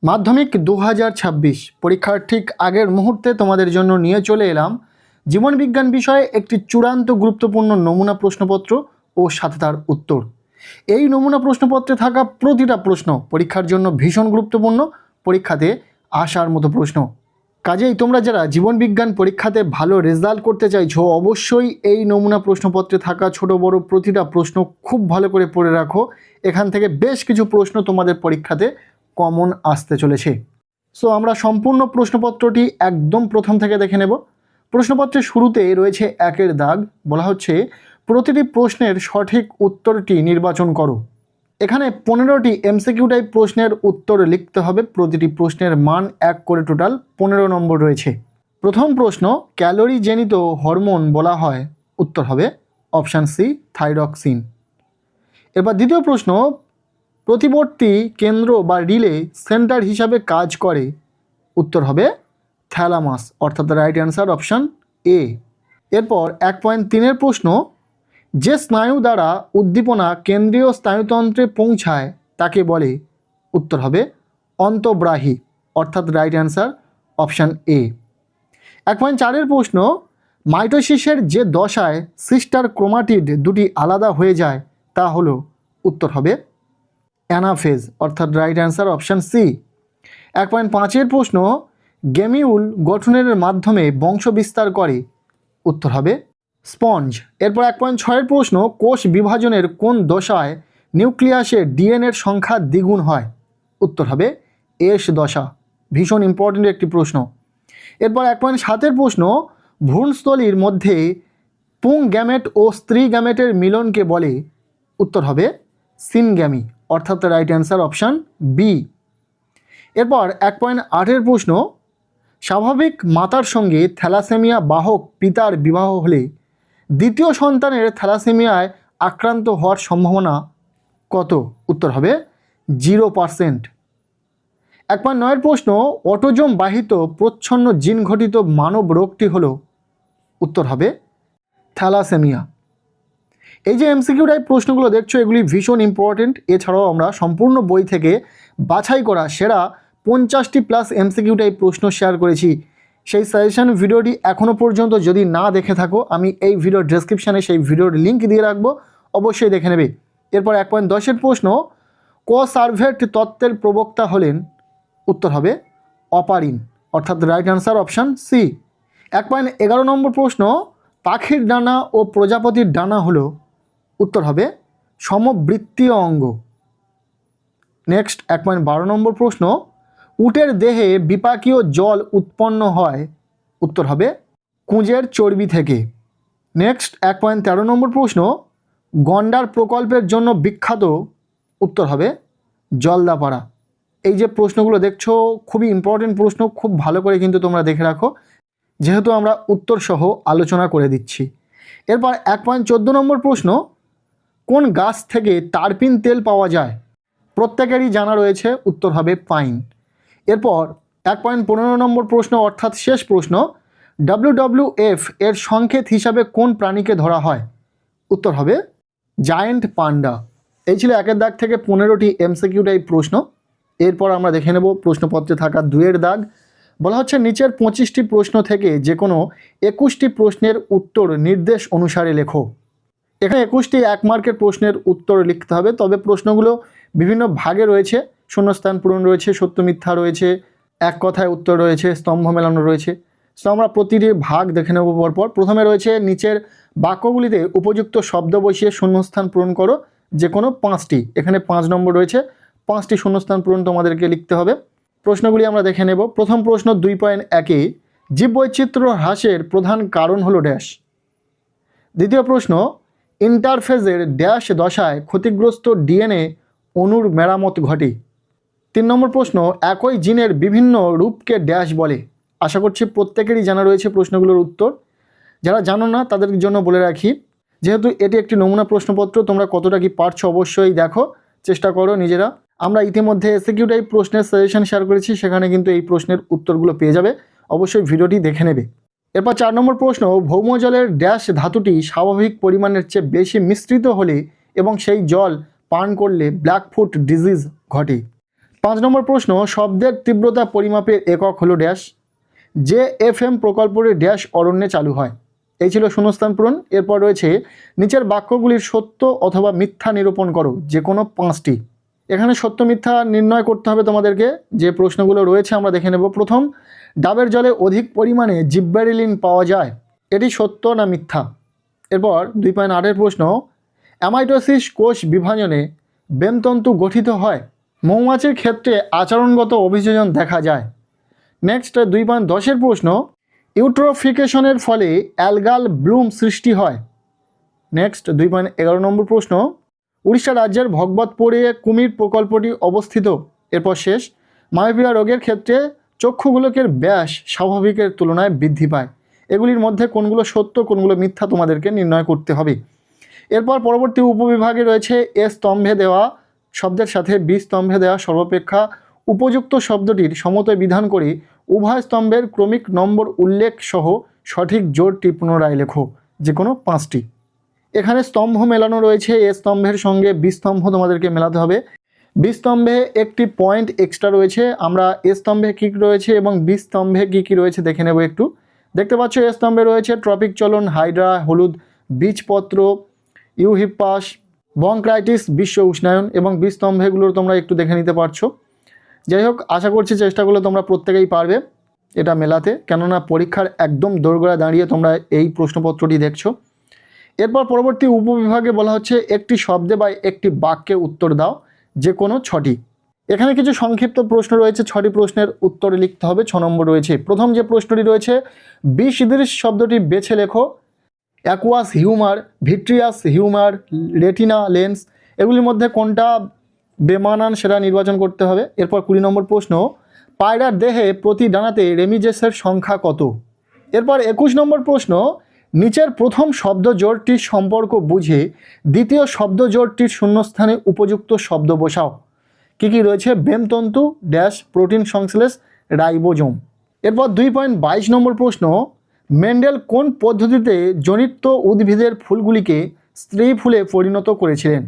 মাধ্যমিক 2026 পরীক্ষার ঠিক আগের মুহূর্তে তোমাদের জন্য নিয়ে চলে এলাম জীবনবিজ্ঞান বিষয়ে একটি চূড়ান্ত গুরুত্বপূর্ণ নমুনা প্রশ্নপত্র ও সাথে তার উত্তর। এই নমুনা প্রশ্নপত্রে থাকা প্রতিটা প্রশ্ন পরীক্ষার জন্য ভীষণ গুরুত্বপূর্ণ, পরীক্ষাতে আসার মতো প্রশ্ন। কাজেই তোমরা যারা জীবনবিজ্ঞান পরীক্ষাতে ভালো রেজাল্ট করতে চাইছো, অবশ্যই এই নমুনা প্রশ্নপত্রে থাকা ছোট বড় প্রতিটা প্রশ্ন খুব ভালো করে পড়ে রাখো। এখান থেকে বেশ কিছু প্রশ্ন তোমাদের পরীক্ষাতে কমন আসতে চলেছে। সো আমরা সম্পূর্ণ প্রশ্নপত্রটি একদম প্রথম থেকে দেখে নেব। প্রশ্নপত্রের শুরুতে রয়েছে 1 দাগ, বলা হচ্ছে প্রতিটি প্রশ্নের সঠিক উত্তরটি নির্বাচন করো। এখানে 15টি এমসিকিউ টাইপ প্রশ্নের উত্তর লিখতে হবে। প্রতিটি প্রশ্নের মান 1 করে, টোটাল 15 নম্বর রয়েছে। প্রথম প্রশ্ন, ক্যালোরি জনিত হরমোন বলা হয়, উত্তর হবে অপশান সি থাইরক্সিন। এবার দ্বিতীয় প্রশ্ন, প্রতিবর্তী কেন্দ্র বা রিলে সেন্টার হিসাবে কাজ করে, উত্তর হবে থ্যালামাস, অর্থাৎ রাইট অ্যান্সার অপশান এ। এরপর 1.3-এর প্রশ্ন, যে স্নায়ু দ্বারা উদ্দীপনা কেন্দ্রীয় স্নায়ুতন্ত্রে পৌঁছায় তাকে বলে, উত্তর হবে অন্তঃব্রাহী, অর্থাৎ রাইট অ্যান্সার অপশান এ। 1.4-এর প্রশ্ন, মাইটোসিসের যে দশায় সিস্টার ক্রোমাটিড দুটি আলাদা হয়ে যায় তা হলো, উত্তর হবে অ্যানাফেজ, অর্থাৎ রাইট অ্যান্সার অপশান সি। 1.5-এর প্রশ্ন, গেমিউল গঠনের মাধ্যমে বংশ বিস্তার করে, উত্তর হবে স্পঞ্জ। এরপর 1.6-এর প্রশ্ন, কোষ বিভাজনের কোন দশায় নিউক্লিয়াসে ডিএনএর সংখ্যা দ্বিগুণ হয়, উত্তর হবে এস দশা, ভীষণ ইম্পর্টেন্ট একটি প্রশ্ন। এরপর 1.7-এর প্রশ্ন, ভ্রূণস্থলীর মধ্যে পুং গ্যামেট ও স্ত্রী গ্যামেটের মিলনকে বলে, উত্তর হবে সিনগ্যামি, অর্থাৎ রাইট অ্যান্সার অপশান বি। এরপর 1.8-এর প্রশ্ন, স্বাভাবিক মাতার সঙ্গে থ্যালাসেমিয়া বাহক পিতার বিবাহ হলে দ্বিতীয় সন্তানের থ্যালাসেমিয়ায় আক্রান্ত হওয়ার সম্ভাবনা কত, উত্তর হবে 0%। 1.9-এর প্রশ্ন, অটোজোম বাহিত প্রচ্ছন্ন জিন ঘটিত মানব রোগটি হলো, উত্তর হবে থ্যালাসেমিয়া। এই যে এমসিকিউ টাইপ প্রশ্নগুলো দেখছো, এগুলি ভীষণ ইম্পর্টেন্ট। এছাড়াও আমরা সম্পূর্ণ বই থেকে বাছাই করা সেরা 50টি প্লাস এমসিকিউ টাইপ প্রশ্ন শেয়ার করেছি। সেই সাজেশন ভিডিওটি এখনও পর্যন্ত যদি না দেখে থাকো, আমি এই ভিডিওর ডেসক্রিপশানে সেই ভিডিওর লিঙ্ক দিয়ে রাখবো, অবশ্যই দেখে নেবে। এরপর 1.10-এর প্রশ্ন, কোসার্ভেট তত্ত্বের প্রবক্তা হলেন, উত্তর হবে অপারিন, অর্থাৎ রাইট অ্যান্সার অপশান সি। 1.11 নম্বর প্রশ্ন, পাখির ডানা ও প্রজাপতির ডানা হলো, উত্তর হবে সমবৃত্তীয় অঙ্গ। নেক্সট 1.12 নম্বর প্রশ্ন, উটের দেহে বিপাকীয় জল উৎপন্ন হয়, উত্তর হবে কুঁজের চর্বি থেকে। নেক্সট 1.13 নম্বর প্রশ্ন, গন্ডার প্রকল্পের জন্য বিখ্যাত, উত্তর হবে জলদাপাড়া। এই যে প্রশ্নগুলো দেখছো খুবই ইম্পর্টেন্ট প্রশ্ন, খুব ভালো করে কিন্তু তোমরা দেখে রাখো, যেহেতু আমরা উত্তর সহ আলোচনা করে দিচ্ছি। এরপর 1.14 নম্বর প্রশ্ন, কোন গাছ থেকে টারপিন তেল পাওয়া যায়, প্রত্যেকেরই জানা রয়েছে, উত্তর হবে পাইন। এরপর 1.15 নম্বর প্রশ্ন, অর্থাৎ শেষ প্রশ্ন, WWF এর সংকেত হিসাবে কোন প্রাণীকে ধরা হয়, উত্তর হবে জায়েন্ট পান্ডা। এই ছিল 1 দাগ থেকে 15টি এমসিকিউ টাইপ প্রশ্ন। এরপর আমরা দেখে নেব প্রশ্নপত্রে থাকা 2 দাগ, বলা হচ্ছে নিচের 25টি প্রশ্ন থেকে যে কোনো 21টি প্রশ্নের উত্তর নির্দেশ অনুসারে লেখো। এখানে 21টি 1 মার্কের প্রশ্নের উত্তর লিখতে হবে, তবে প্রশ্নগুলো বিভিন্ন ভাগে রয়েছে, শূন্যস্থান পূরণ রয়েছে, সত্য মিথ্যা রয়েছে, এক কথায় উত্তর রয়েছে, স্তম্ভ মেলানো রয়েছে। সো আমরা প্রতিটি ভাগ দেখে নেব পরপর। প্রথমে রয়েছে নিচের বাক্যগুলিতে উপযুক্ত শব্দ বসিয়ে শূন্যস্থান পূরণ করো, যে কোনো 5টি, এখানে 5 নম্বর রয়েছে, 5টি শূন্যস্থান পূরণ তোমাদেরকে লিখতে হবে। প্রশ্নগুলি আমরা দেখে নেব। প্রথম প্রশ্ন 2.1-এ জীববৈচিত্র্য হ্রাসের প্রধান কারণ হলো ড্যাশ। দ্বিতীয় প্রশ্ন, ইন্টারফেজের ড্যাশ দশায় ক্ষতিগ্রস্ত ডিএনএ অণুর মেরামত ঘটে। 3 নম্বর প্রশ্ন, একই জিনের বিভিন্ন রূপকে ড্যাশ বলে। আশা করছি প্রত্যেকেরই জানা রয়েছে প্রশ্নগুলোর উত্তর। যারা জানো না তাদের জন্য বলে রাখি, যেহেতু এটি একটি নমুনা প্রশ্নপত্র, তোমরা কতটা কি পারছো অবশ্যই দেখো, চেষ্টা করো নিজেরা। আমরা ইতিমধ্যে এসকিউ টাইপ প্রশ্নের সাজেশন শেয়ার করেছি, সেখানে কিন্তু এই প্রশ্নের উত্তরগুলো পেয়ে যাবে, অবশ্যই ভিডিওটি দেখে নেবে। এরপর 4 নম্বর প্রশ্ন, ভৌমজলের ড্যাশ ধাতুটি স্বাভাবিক পরিমাণের চেয়ে বেশি মিশ্রিত হলে এবং সেই জল পান করলে ব্ল্যাকফুট ডিজিজ ঘটে। 5 নম্বর প্রশ্ন, শব্দের তীব্রতা পরিমাপের একক হলো ড্যাশ। যে FM প্রকল্পটি ড্যাশ অরণ্যে চালু হয়। এই ছিল শূন্যস্থান পূরণ। এরপর রয়েছে নিচের বাক্যগুলির সত্য অথবা মিথ্যা নিরূপণ করো, যে কোনো 5টি। এখানে সত্য মিথ্যা নির্ণয় করতে হবে তোমাদেরকে। যে প্রশ্নগুলো রয়েছে আমরা দেখে নেব। প্রথম, ডাবের জলে অধিক পরিমাণে জিব্বেরেলিন পাওয়া যায়, এটি সত্য না মিথ্যা? এরপর 2.8 প্রশ্ন, অ্যামাইটোসিস কোষ বিভাজনে বেমতন্তু গঠিত হয়, মৌমাছির ক্ষেত্রে আচরণগত অভিযোজন দেখা যায়। নেক্সট 2.10 প্রশ্ন, ইউট্রোফিকেশনের ফলে অ্যালগাল ব্লুম সৃষ্টি হয়। নেক্সট 2.11 নম্বর প্রশ্ন, উড়িষ্যা রাজ্যের ভগবতপুরে কুমির প্রকল্পটি অবস্থিত। এরপর শেষ, মায়োপিয়া রোগের ক্ষেত্রে চক্ষুগোলকের ব্যাস স্বাভাবিকের তুলনায় বৃদ্ধি পায়। এগুলির মধ্যে কোনগুলো সত্য কোনগুলো মিথ্যা তোমাদেরকে নির্ণয় করতে হবে। এরপর পরবর্তী উপবিভাগে রয়েছে এ স্তম্ভে দেওয়া শব্দের সাথে বি স্তম্ভে দেওয়া সর্বাপেক্ষা উপযুক্ত শব্দটির সমতয় বিধান করে উভয় স্তম্ভের ক্রমিক নম্বর উল্লেখ সহ সঠিক জোড়টি পুনরায় লেখো, যে কোনো 5টি। এখানে স্তম্ভ মেলানো রয়েছে। এ স্তম্ভের সঙ্গে বি স্তম্ভ তোমাদেরকে মেলাতে হবে। বি স্তম্ভে একটি পয়েন্ট এক্সট্রা রয়েছে। আমরা এ স্তম্ভে কী রয়েছে এবং বি স্তম্ভে কী কী রয়েছে দেখে নেব একটু। দেখতে পাচ্ছ এ স্তম্ভে রয়েছে ট্রপিক চলন, হাইড্রা, হলুদ বীজপত্র, ইউহিপাস, বংক্রাইটিস, বিশ্ব উষ্ণায়ন, এবং বি স্তম্ভেগুলো তোমরা একটু দেখে নিতে পারছো। যাই হোক, আশা করছি চেষ্টা করলে তোমরা প্রত্যেকেই পারবে এটা মেলাতে, কেননা পরীক্ষার একদম দোরগোড়ায় দাঁড়িয়ে তোমরা এই প্রশ্নপত্রটি দেখছো। এরপর পরবর্তী উপবিভাগে বলা হচ্ছে একটি শব্দে বা একটি বাক্যে উত্তর দাও, যে কোনো 6টি। এখানে কিছু সংক্ষিপ্ত প্রশ্ন রয়েছে। 6টি প্রশ্নের উত্তর লিখতে হবে। 6 নম্বর রয়েছে। প্রথম যে প্রশ্নটি রয়েছে, বিসদৃশ শব্দটি বেছে লেখো। Aqueous humour, vitreous humour, retina lens, এগুলির মধ্যে কোনটা বেমানান সেটা নির্বাচন করতে হবে। এরপর 20 নম্বর প্রশ্ন, পায়রার দেহে প্রতি ডানাতে রেমিজেসের সংখ্যা কত? এরপর 21 নম্বর প্রশ্ন, নিচের প্রথম শব্দ জোড়টির সম্পর্ক বুঝে দ্বিতীয় শব্দ জোড়টির শূন্যস্থানে উপযুক্ত শব্দ বসাও। কী কী রয়েছে? বেমতন্তু ড্যাশ প্রোটিন সংশ্লেষ রাইবোজোম। এরপর 2.22 নম্বর প্রশ্ন, মেন্ডেল কোন পদ্ধতিতে জনিত উদ্ভিদের ফুলগুলিকে স্ত্রী ফুলে পরিণত করেছিলেন?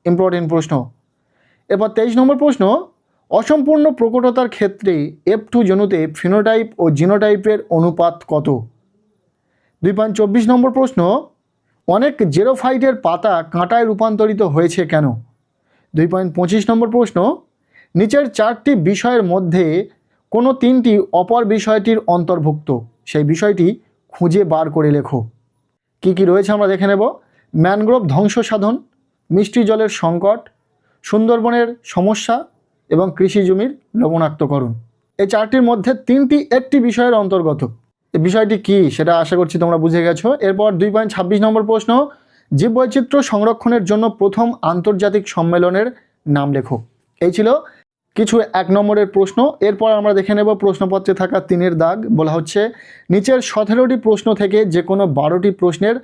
ইম্পর্টেন্ট প্রশ্ন। এরপর 23 নম্বর প্রশ্ন, অসম্পূর্ণ প্রকটতার ক্ষেত্রে F2 জনুতে ফিনোটাইপ ও জিনোটাইপের অনুপাত কত? 2.24 নম্বর প্রশ্ন, অনেক জেরোফাইটের পাতা কাঁটায় রূপান্তরিত হয়েছে কেন? 2.25 নম্বর প্রশ্ন, নিচের 4টি বিষয়ের মধ্যে কোনো 3টি অপর বিষয়টির অন্তর্ভুক্ত, সেই বিষয়টি খুঁজে বার করে লেখো। কি কি রয়েছে আমরা দেখে নেব। ম্যানগ্রোভ ধ্বংস সাধন, মিষ্টি জলের সংকট, সুন্দরবনের সমস্যা এবং কৃষি জমির লবণাক্তকরণ। এই 4টির মধ্যে 3টি একটি বিষয়ের অন্তর্গত। এই বিষয়টি কি সেটা আশা করছি তোমরা বুঝে গেছো। এরপর 2.26 নম্বর প্রশ্ন, জীববৈচিত্র্য সংরক্ষণের জন্য প্রথম আন্তর্জাতিক সম্মেলনের নাম লেখো। এই ছিল কিছু 1 নম্বরের প্রশ্ন। এরপর আমরা দেখে নেব প্রশ্নপত্রে থাকা 3-এর দাগ। বলা হচ্ছে নিচের 17টি প্রশ্ন থেকে যে কোনো 12টি প্রশ্নের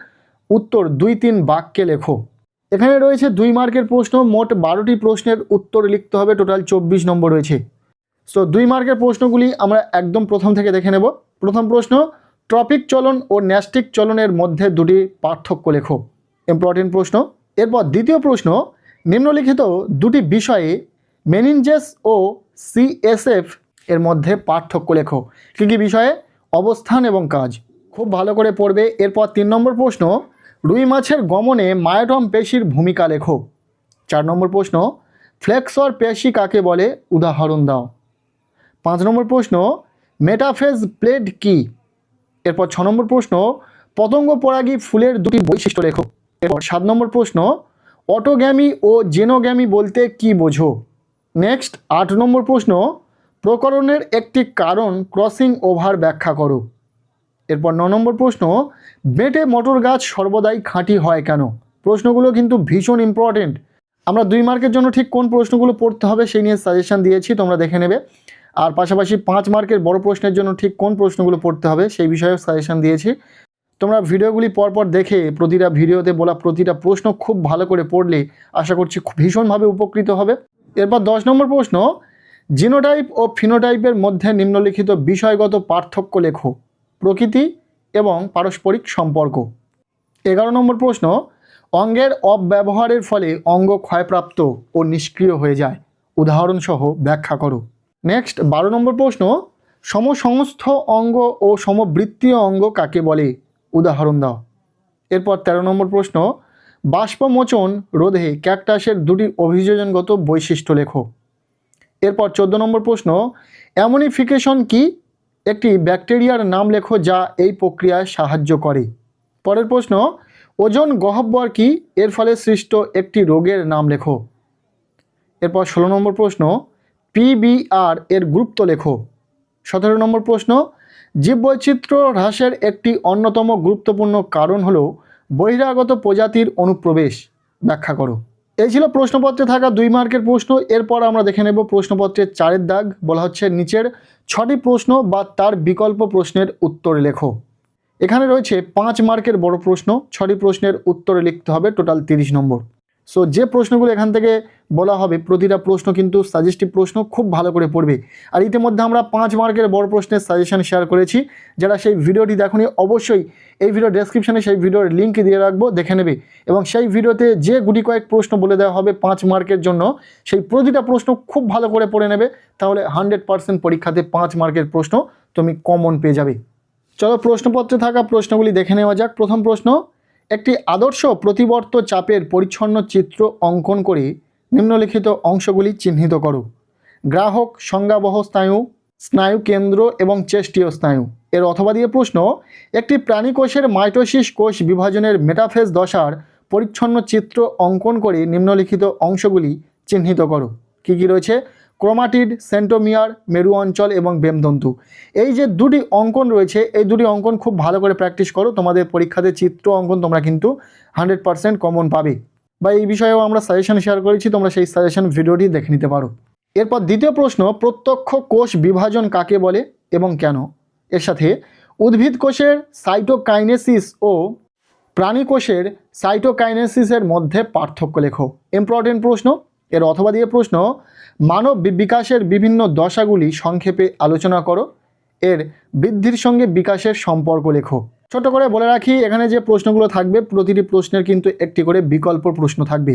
উত্তর 2-3 বাক্যে লেখো। এখানে রয়েছে 2 মার্কের প্রশ্ন। মোট 12টি প্রশ্নের উত্তর লিখতে হবে। টোটাল 24 নম্বর রয়েছে। সো 2 মার্কের প্রশ্নগুলি আমরা একদম প্রথম থেকে দেখে নেব। প্রথম প্রশ্ন, ট্রপিক চলন ও ন্যাস্টিক চলনের মধ্যে দুটি পার্থক্য লেখো। ইম্পর্টেন্ট প্রশ্ন। এরপর দ্বিতীয় প্রশ্ন, নিম্নলিখিত দুটি বিষয়ে মেনিনজেস ও CSF এর মধ্যে পার্থক্য লেখো। কী কী বিষয়ে? অবস্থান এবং কাজ। খুব ভালো করে পড়বে। এরপর 3 নম্বর প্রশ্ন, রুই মাছের গমনে মায়োটম পেশির ভূমিকা লেখো। 4 নম্বর প্রশ্ন, ফ্লেক্সর পেশি কাকে বলে? উদাহরণ দাও। 5 নম্বর প্রশ্ন, মেটাফেজ প্লেট কি? এরপর 6 নম্বর প্রশ্ন, পতঙ্গ পরাগী ফুলের দুটি বৈশিষ্ট্য লেখো। এরপর 7 নম্বর প্রশ্ন, অটোগ্যামি ও জেনোগ্যামি বলতে কি বোঝো? নেক্সট 8 নম্বর প্রশ্ন, প্রকরণের একটি কারণ ক্রসিং ওভার ব্যাখ্যা করো। এরপর 9 নম্বর প্রশ্ন, বেটে মটর গাছ সর্বদাই খাঁটি হয় কেন? প্রশ্নগুলো কিন্তু ভীষণ ইম্পর্টেন্ট। আমরা 2 মার্কের জন্য ঠিক কোন প্রশ্নগুলো পড়তে হবে সেই নিয়ে সাজেশন দিয়েছি, তোমরা দেখে নেবে। আর পাশাপাশি 5 মার্কের বড় প্রশ্নের জন্য ঠিক কোন প্রশ্নগুলো পড়তে হবে সেই বিষয়েও সাজেশন দিয়েছি। তোমরা ভিডিওগুলি পরপর দেখে প্রতিটা ভিডিওতে বলা প্রতিটা প্রশ্ন খুব ভালো করে পড়লে আশা করছি ভীষণভাবে উপকৃত হবে। এরপর 10 নম্বর প্রশ্ন, জিনোটাইপ ও ফিনোটাইপের মধ্যে নিম্নলিখিত বিষয়গত পার্থক্য লেখো। প্রকৃতি এবং পারস্পরিক সম্পর্ক। 11 নম্বর প্রশ্ন, অঙ্গের অপব্যবহারের ফলে অঙ্গ ক্ষয়প্রাপ্ত ও নিষ্ক্রিয় হয়ে যায়। উদাহরণসহ ব্যাখ্যা করো। নেক্সট 12 নম্বর প্রশ্ন, সমসমস্থ অঙ্গ ও সমবৃত্তীয় অঙ্গ কাকে বলে? উদাহরণ দাও। এরপর 13 নম্বর প্রশ্ন, বাষ্পমোচন রোধে ক্যাকটাসের দুটি অভিযোজনগত বৈশিষ্ট্য লেখো। এরপর 14 নম্বর প্রশ্ন, অ্যামোনিফিকেশন কি? একটি ব্যাকটেরিয়ার নাম লেখো যা এই প্রক্রিয়ায় সাহায্য করে। পরের প্রশ্ন, ওজন গহ্বর কি? এর ফলে সৃষ্ট একটি রোগের নাম লেখো। এরপর 16 নম্বর প্রশ্ন, পিবিআর এর গুরুত্ব লেখো। 17 নম্বর প্রশ্ন, জীববৈচিত্র্য হ্রাসের একটি অন্যতম গুরুত্বপূর্ণ কারণ হলো বহিরাগত প্রজাতির অনুপ্রবেশ, ব্যাখ্যা করো। এই ছিল প্রশ্নপত্রে থাকা 2 মার্কের প্রশ্ন। এরপর আমরা দেখে নেব প্রশ্নপত্রের 4 দাগ, বলা হচ্ছে নিচের 6টি প্রশ্ন বা তার বিকল্প প্রশ্নের উত্তর লেখো। এখানে রয়েছে 5 মার্কের বড় প্রশ্ন, 6টি প্রশ্নের উত্তরে লিখতে হবে টোটাল 30 নম্বর। সো যে প্রশ্নগুলো এখান থেকে বলা হবে প্রতিটা প্রশ্ন কিন্তু সাজেস্টিভ প্রশ্ন, খুব ভালো করে পড়বে। আর ইতিমধ্যে আমরা 5 মার্কের বড় প্রশ্নের সাজেশন শেয়ার করেছি। যারা সেই ভিডিওটি দেখোনি অবশ্যই এই ভিডিও ডেসক্রিপশনে সেই ভিডিওর লিঙ্ক দিয়ে রাখবো, দেখে নেবে। এবং সেই ভিডিওতে যে গুটি কয়েক প্রশ্ন বলে দেওয়া হবে 5 মার্কের জন্য, সেই প্রতিটা প্রশ্ন খুব ভালো করে পড়ে নেবে, তাহলে 100% পরীক্ষাতে 5 মার্কের প্রশ্ন তুমি কমন পেয়ে যাবে। চলো প্রশ্নপত্রে থাকা প্রশ্নগুলি দেখে নেওয়া যাক। প্রথম প্রশ্ন, একটি আদর্শ প্রতিবর্ত চাপের পরিচ্ছন্ন চিত্র অঙ্কন করে নিম্নলিখিত অংশগুলি চিহ্নিত করো। গ্রাহক, সংজ্ঞাবহ স্নায়ু, স্নায়ু কেন্দ্র এবং চেষ্টীয় স্নায়ু। এর অথবা দিয়ে প্রশ্ন, একটি প্রাণীকোষের মাইটোসিস কোষ বিভাজনের মেটাফেজ দশার পরিচ্ছন্ন চিত্র অঙ্কন করে নিম্নলিখিত অংশগুলি চিহ্নিত করো। কী কী রয়েছে? ক্রোমাটিড, সেন্টোমিয়ার, মেরু অঞ্চল এবং বেমতন্তু। এই যে 2টি অঙ্কন রয়েছে, এই 2টি অঙ্কন খুব ভালো করে প্র্যাকটিস করো। তোমাদের পরীক্ষাতে চিত্র অঙ্কন তোমরা কিন্তু 100% কমন পাবে, বা এই বিষয়েও আমরা সাজেশন শেয়ার করেছি, তোমরা সেই সাজেশন ভিডিওটি দেখে নিতে পারো। এরপর দ্বিতীয় প্রশ্ন, প্রত্যক্ষ কোষ বিভাজন কাকে বলে এবং কেন? এর সাথে উদ্ভিদ কোষের সাইটোকাইনেসিস ও প্রাণী কোষের সাইটোকাইনেসিসের মধ্যে পার্থক্য লেখো। ইম্পর্টেন্ট প্রশ্ন। এর অথবা দিয়ে প্রশ্ন, মানব বিকাশের বিভিন্ন দশাগুলি সংক্ষেপে আলোচনা করো। এর বৃদ্ধির সঙ্গে বিকাশের সম্পর্ক লেখো। ছোট করে বলে রাখি, এখানে যে প্রশ্নগুলো থাকবে প্রতিটি প্রশ্নের কিন্তু একটি করে বিকল্প প্রশ্ন থাকবে।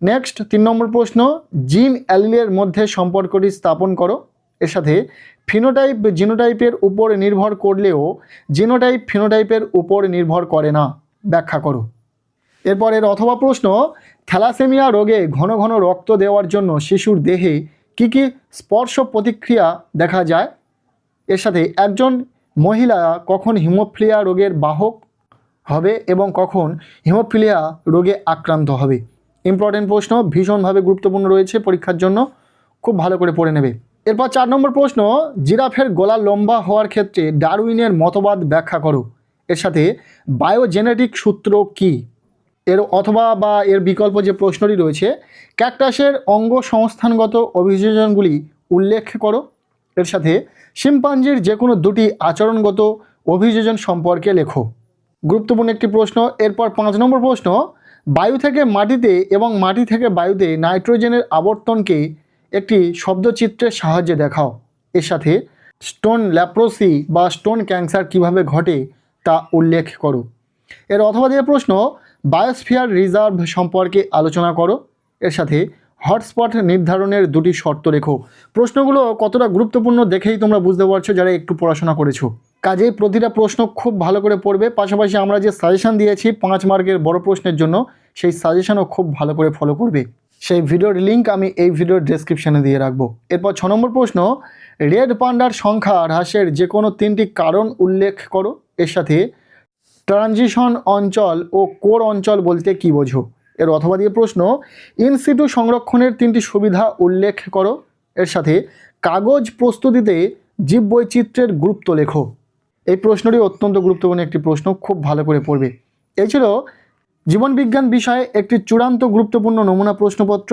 নেক্সট 3 নম্বর প্রশ্ন, জিন অ্যালিলের মধ্যে সম্পর্কটি স্থাপন করো। এর সাথে ফিনোটাইপ জিনোটাইপের উপর নির্ভর করলেও জিনোটাইপ ফিনোটাইপের উপর নির্ভর করে না, ব্যাখ্যা করো। এরপর এর অথবা প্রশ্ন, থ্যালাসেমিয়া রোগে ঘন ঘন রক্ত দেওয়ার জন্য শিশুর দেহে কী কী স্পর্শ প্রতিক্রিয়া দেখা যায়? এর সাথে একজন মহিলা কখন হিমোফিলিয়া রোগের বাহক হবে এবং কখন হিমোফিলিয়া রোগে আক্রান্ত হবে? ইম্পর্টেন্ট প্রশ্ন, ভীষণভাবে গুরুত্বপূর্ণ রয়েছে পরীক্ষার জন্য, খুব ভালো করে পড়ে নেবে। এরপর 4 নম্বর প্রশ্ন, জিরাফের গলা লম্বা হওয়ার ক্ষেত্রে ডারউইনের মতবাদ ব্যাখ্যা করো। এর সাথে বায়োজেনেটিক সূত্র কী? এর অথবা বা এর বিকল্প যে প্রশ্নটি রয়েছে, ক্যাকটাসের অঙ্গ সংস্থানগত অভিযোজনগুলি উল্লেখ করো। এর সাথে শিম্পাঞ্জির যে কোনো 2টি আচরণগত অভিযোজন সম্পর্কে লেখো। গুরুত্বপূর্ণ একটি প্রশ্ন। এরপর 5 নম্বর প্রশ্ন, বায়ু থেকে মাটিতে এবং মাটি থেকে বায়ুতে নাইট্রোজেনের আবর্তনকে একটি শব্দচিত্রের সাহায্যে দেখাও। এর সাথে স্টোন ল্যাপ্রোসি বা স্টোন ক্যান্সার কিভাবে ঘটে তা উল্লেখ করো। এর অথবা দিয়ে প্রশ্ন, বায়োস্ফিয়ার রিজার্ভ সম্পর্কে আলোচনা করো। এর সাথে হটস্পট নির্ধারণের 2টি শর্ত লেখো। প্রশ্নগুলো কতটা গুরুত্বপূর্ণ দেখেই তোমরা বুঝতে পারছো যারা একটু পড়াশোনা করেছো। কাজেই প্রতিটা প্রশ্ন খুব ভালো করে পড়বে। পাশাপাশি আমরা যে সাজেশন দিয়েছি 5 মার্কের বড় প্রশ্নের জন্য, সেই সাজেশনও খুব ভালো করে ফলো করবে। সেই ভিডিওর লিঙ্ক আমি এই ভিডিওর ডেসক্রিপশানে দিয়ে রাখবো। এরপর 6 নম্বর প্রশ্ন, রেড পান্ডার সংখ্যা হ্রাসের যে কোনো 3টি কারণ উল্লেখ করো। এর সাথে ট্রানজিশন অঞ্চল ও কোর অঞ্চল বলতে কী বোঝো? এর অথবা দিয়ে প্রশ্ন, ইনসিটু সংরক্ষণের 3টি সুবিধা উল্লেখ করো। এর সাথে কাগজ প্রস্তুতিতে জীববৈচিত্র্যের গুরুত্ব লেখো। এই প্রশ্নটি অত্যন্ত গুরুত্বপূর্ণ একটি প্রশ্ন, খুব ভালো করে পড়বে। এই ছিল জীবনবিজ্ঞান বিষয়ে একটি চূড়ান্ত গুরুত্বপূর্ণ নমুনা প্রশ্নপত্র।